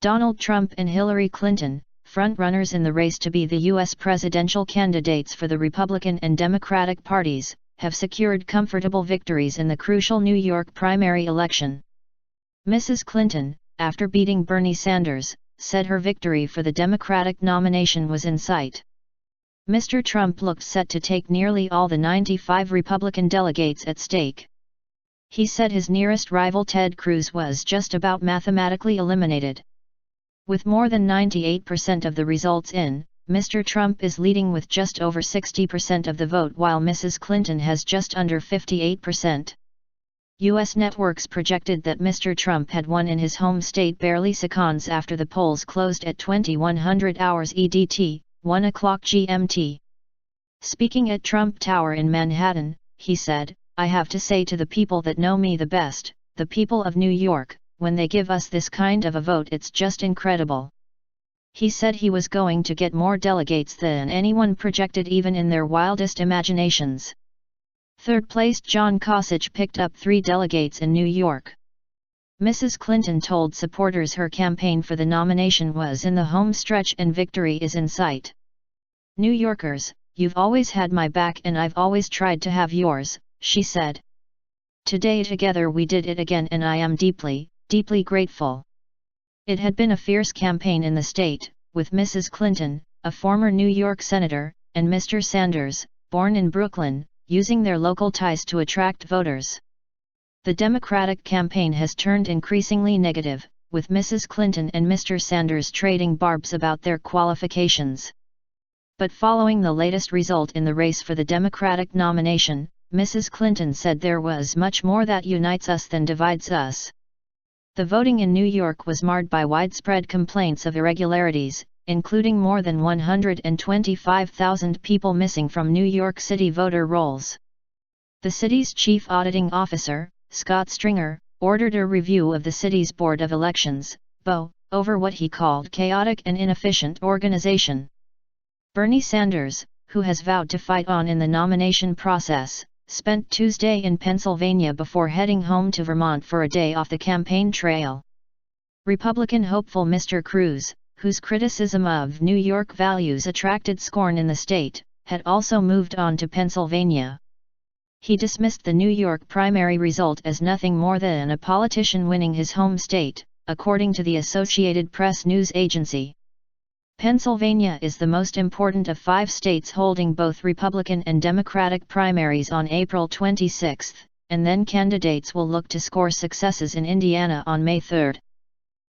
Donald Trump and Hillary Clinton, frontrunners in the race to be the U.S. presidential candidates for the Republican and Democratic parties, have secured comfortable victories in the crucial New York primary election. Mrs. Clinton, after beating Bernie Sanders, said her victory for the Democratic nomination was in sight. Mr. Trump looked set to take nearly all the 95 Republican delegates at stake. He said his nearest rival Ted Cruz was just about mathematically eliminated. With more than 98% of the results in, Mr. Trump is leading with just over 60% of the vote while Mrs. Clinton has just under 58%. U.S. networks projected that Mr. Trump had won in his home state barely seconds after the polls closed at 2100 hours EDT, 1 o'clock GMT. Speaking at Trump Tower in Manhattan, he said, "I have to say to the people that know me the best, the people of New York, when they give us this kind of a vote it's just incredible." He said he was going to get more delegates than anyone projected even in their wildest imaginations. Third-placed John Kasich picked up 3 delegates in New York. Mrs. Clinton told supporters her campaign for the nomination was in the home stretch and victory is in sight. "New Yorkers, you've always had my back and I've always tried to have yours," she said. "Today together we did it again and I am deeply, deeply grateful." It had been a fierce campaign in the state, with Mrs. Clinton, a former New York senator, and Mr. Sanders, born in Brooklyn, using their local ties to attract voters. The Democratic campaign has turned increasingly negative, with Mrs. Clinton and Mr. Sanders trading barbs about their qualifications. But following the latest result in the race for the Democratic nomination, Mrs. Clinton said there was much more that unites us than divides us. The voting in New York was marred by widespread complaints of irregularities, including more than 125,000 people missing from New York City voter rolls. The city's chief auditing officer, Scott Stringer, ordered a review of the city's Board of Elections, BO, over what he called chaotic and inefficient organization. Bernie Sanders, who has vowed to fight on in the nomination process, spent Tuesday in Pennsylvania before heading home to Vermont for a day off the campaign trail. Republican hopeful Mr. Cruz, whose criticism of New York values attracted scorn in the state, had also moved on to Pennsylvania. He dismissed the New York primary result as nothing more than a politician winning his home state, according to the Associated Press news agency. Pennsylvania is the most important of 5 states holding both Republican and Democratic primaries on April 26, and then candidates will look to score successes in Indiana on May 3.